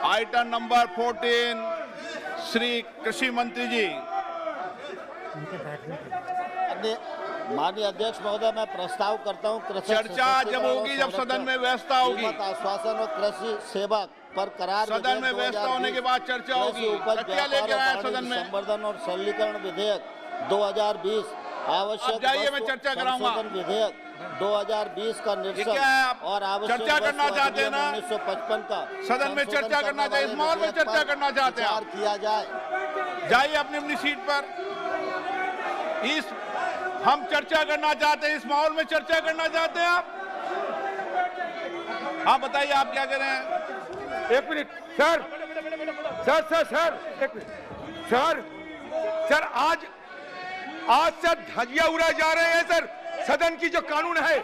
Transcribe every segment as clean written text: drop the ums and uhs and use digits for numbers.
Item number 14 Shri कृषि मंत्री जी। माननीय अध्यक्ष महोदय, मैं प्रस्ताव करता हूं कृषक चर्चा जब होगी, जब सदन में व्यवस्था होगी, आश्वासन और कृषि सेवा पर करार सदन में व्यवस्था होने के बाद चर्चा होगी। क्या लेकर आया सदन में? संवर्धन और सरलीकरण विधेयक 2020, आवश्यक जाइए, मैं चर्चा कराऊंगा। विधेयक 2020 का निरसन और आवश्यक चर्चा करना चाहते हैं ना? 1955 का सदन में चर्चा करना चाहते, इस माहौल में चर्चा करना चाहते हैं, किया जाए। जाइए अपनी अपनी सीट पर। हम चर्चा करना चाहते हैं, इस माहौल में चर्चा करना चाहते हैं आप? हाँ बताइए, आप क्या कह रहे हैं? एक मिनट सर, एक मिनट सर, आज सर धजिया उड़ाए जा रहे हैं सर। सदन की जो कानून है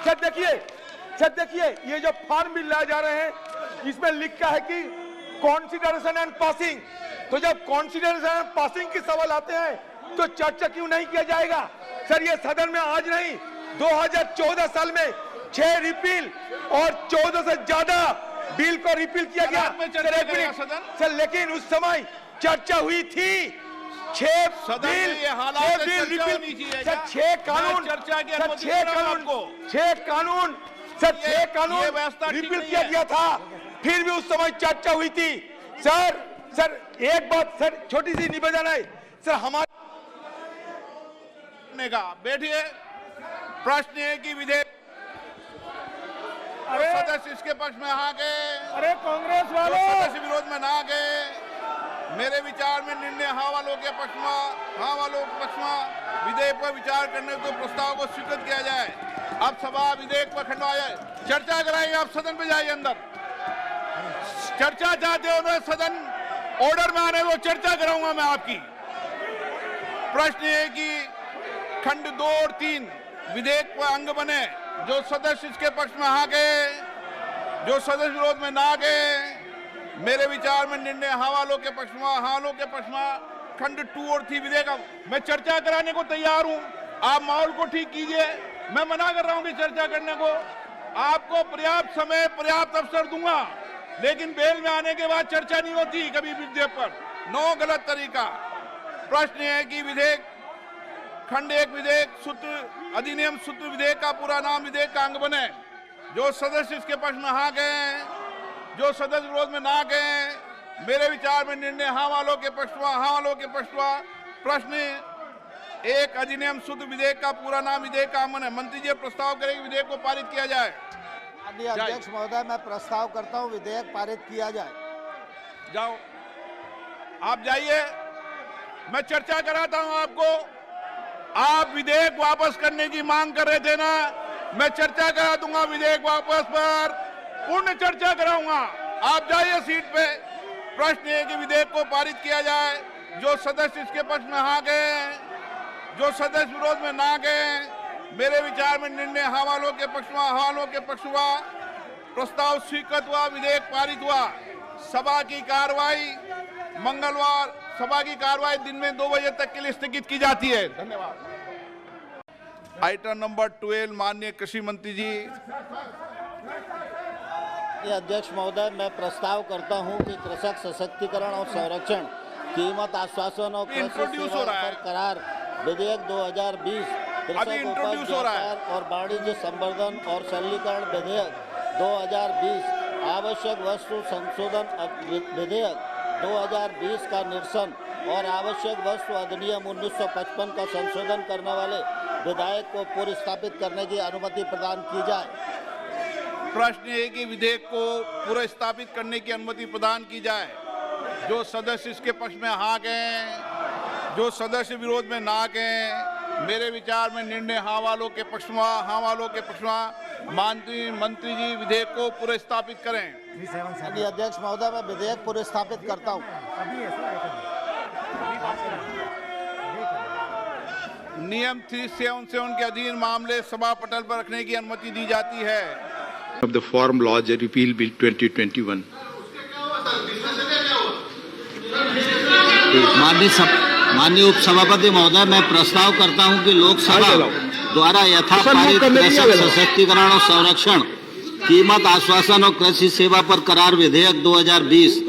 सर, देखिए ये जो फॉर्म बिल लाए जा रहे हैं, इसमें लिखा है कि कॉन्सिडरेशन एंड पासिंग। तो जब कॉन्सिडरेशन एंड पासिंग के सवाल आते हैं तो चर्चा क्यों नहीं किया जाएगा सर? ये सदन में आज नहीं, 2014 साल में 6 रिपील और 14 से ज्यादा बिल को रिपील किया गया सर, लेकिन उस समय चर्चा हुई थी। 6 बिल रिपील सर, 6 कानून रिपील किया गया था, फिर भी उस समय चर्चा हुई थी सर। एक बात सर, छोटी सी निवेदन है सर, हमारे का बैठिए। प्रश्न है कि विधेयक सदस्य इसके पक्ष में आ गए, अरे कांग्रेस वालों सदस्य विरोध में ना गए। मेरे विचार में निर्णय हाँ वालों के पक्ष में विधेयक पर विचार करने को प्रस्ताव को स्वीकृत किया जाए। अब सभा विधेयक पर खंडवा जाए, चर्चा कराइए। आप सदन पे जाइए, अंदर चर्चा चाहते हो तो सदन ऑर्डर में आने दो, चर्चा कराऊंगा मैं आपकी। प्रश्न है कि खंड 2 और 3 विधेयक पर अंग बने, जो सदस्य इसके पक्ष में आ गए, जो सदस्य विरोध में ना गए। मेरे विचार में निर्णय हाँ वालों के पक्ष में खंड 2 और 3 विधेयक। मैं चर्चा कराने को तैयार हूं, आप माहौल को ठीक कीजिए। मैं मना कर रहा हूं कि चर्चा करने को, आपको पर्याप्त समय पर्याप्त अवसर दूंगा, लेकिन बेल में आने के बाद चर्चा नहीं होती कभी विधेयक पर। नो, गलत तरीका। प्रश्न है कि विधेयक खंड 1 विधेयक सूत्र अधिनियम सूत्र विधेयक का पूरा नाम विधेयक का अंग बने, जो सदस्य इसके पक्ष में आ गए, जो सदस्य विरोध में ना गए। मेरे विचार में निर्णय हाँ वालों के पक्ष में। प्रश्न 1 अधिनियम सूत्र विधेयक का पूरा नाम विधेयक का अंग बने। मंत्री जी प्रस्ताव करेंगे विधेयक को पारित किया जाए। अध्यक्ष महोदय, मैं प्रस्ताव करता हूं विधेयक पारित किया जाए। जाओ, आप जाइए, मैं चर्चा कराता हूं आपको। आप विधेयक वापस करने की मांग कर रहे थे ना, मैं चर्चा करा दूंगा विधेयक वापस पर, पूर्ण चर्चा कराऊंगा। आप जाइए सीट पे। प्रश्न है कि विधेयक को पारित किया जाए, जो सदस्य इसके पक्ष में आ गए, जो सदस्य विरोध में ना गए। मेरे विचार में निर्णय हाँ वालों के पक्ष हुआ, प्रस्ताव स्वीकृत हुआ, विधेयक पारित हुआ। सभा की कार्रवाई मंगलवार, सभा की कार्रवाई दिन में 2 बजे तक के लिए स्थगित की जाती है। धन्यवाद। आइटम नंबर 12 माननीय कृषि मंत्री जी। अध्यक्ष महोदय, मैं प्रस्ताव करता हूं कि कृषक सशक्तिकरण और संरक्षण, कीमत आश्वासन और कृषि सेवा पर करार विधेयक 2020, कृषक उपज व्यापार और वाणिज्य संवर्धन और सरलीकरण विधेयक 2020, आवश्यक वस्तु संशोधन विधेयक 2020 का निरसन और आवश्यक वस्तु अधिनियम 1955 का संशोधन करने वाले विधेयक को पुनर्स्थापित करने की अनुमति प्रदान की जाए। प्रश्न है कि विधेयक को पुनर्स्थापित करने की अनुमति प्रदान की जाए। जो सदस्य इसके पक्ष में आ गए, जो सदस्य विरोध में ना गए। मेरे विचार में निर्णय हाँ वालों के पक्ष में। मंत्री जी विधेयक को पुनर्स्थापित करें। अध्यक्ष महोदय, मैं विधेयक पुनर्स्थापित करता हूं। नियम 377 के अधीन मामले सभा पटल पर रखने की अनुमति दी जाती है। of the Farm Laws Repeal Bill 2021. माननीय उपसभापति महोदय, मैं प्रस्ताव करता हूं कि लोकसभा द्वारा यथापारित कृषक सशक्तिकरण और संरक्षण, कीमत आश्वासन और कृषि सेवा पर करार विधेयक 2020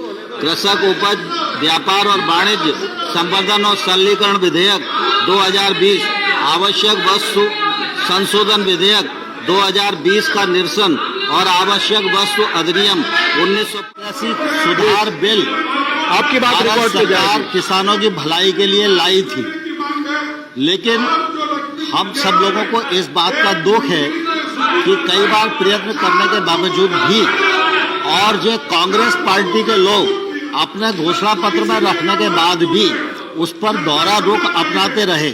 कृषक उपज व्यापार और वाणिज्य संवर्धन और सरलीकरण विधेयक 2020, आवश्यक वस्तु संशोधन विधेयक 2020 का निरसन और आवश्यक वस्तु अधिनियम 1985 सुधार बिल आपकी बात भारत रिकॉर्ड की सरकार जाएगी। किसानों की भलाई के लिए लाई थी, लेकिन हम सब लोगों को इस बात का दुख है कि कई बार प्रयत्न करने के बावजूद भी और जो कांग्रेस पार्टी के लोग अपने घोषणा पत्र में रखने के बाद भी उस पर दोहरा रुख अपनाते रहे।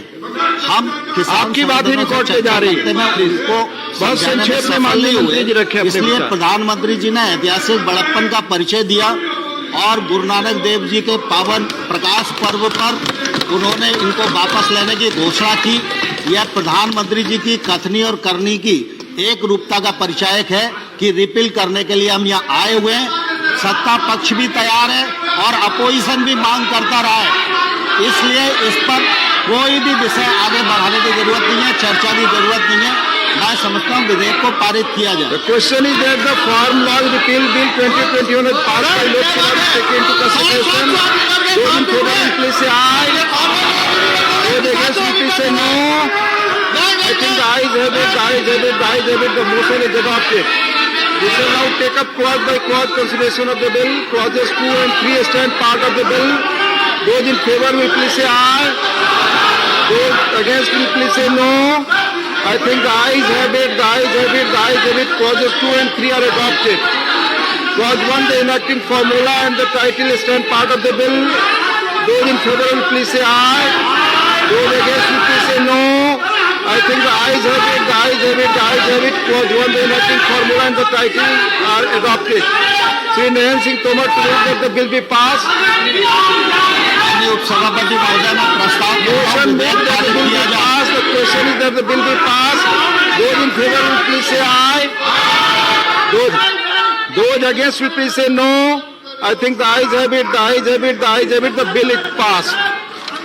हम किसान आपकी बात ही रिकॉर्ड पे जा रही है। उनको बहुत समझाने में संक्षेप में सफल माननीय नहीं मंत्री जी हुए। रखे अपने इसलिए विचार। प्रधानमंत्री जी ने ऐतिहासिक बड़प्पन का परिचय दिया और गुरु नानक देव जी के पावन प्रकाश पर्व पर उन्होंने इनको वापस लेने की घोषणा की। यह प्रधानमंत्री जी की कथनी और करनी की एक रूपता का परिचायक है कि रिपील करने के लिए हम यहाँ आए हुए हैं। सत्ता पक्ष भी तैयार है और अपोजिशन भी मांग करता रहा है, इसलिए इस पर कोई भी विषय आगे बढ़ाने की जरूरत नहीं है, चर्चा की जरूरत नहीं है। मैं समझता हूँ विधेयक को पारित किया जाए। The question is that the Farm Law Repeal Bill 2021 is passed by Lok Sabha to take into consideration. Those in favor will please say aye. Those against will please say no. I think the ayes have it, the ayes have it, the ayes have it. The motion is adopted. We shall now take up clause by clause consideration of the bill. Clauses 2 and 3 stand part of the bill. Those in favor will please say aye. Those against will please say no. I think the ayes have it, the ayes have it, the ayes have it. Clauses 2 and 3 are adopted. Clause 1, the enacting formula and the title stand part of the bill. Those in favor will please say aye. Those against will please say no. I think the ayes have it, the ayes have it, the ayes have it. Clause 1, the enacting formula and the title are adopted. Shri Nayan Singh Tomar to move that the bill be passed. उपसभापति महोदय ने प्रस्ताव Motion made that the bill be passed. The question is that the bill be passed. Those in favor will please say aye. Those against will please say no. I think the ayes have it, the ayes have it, the ayes have it. The bill is passed.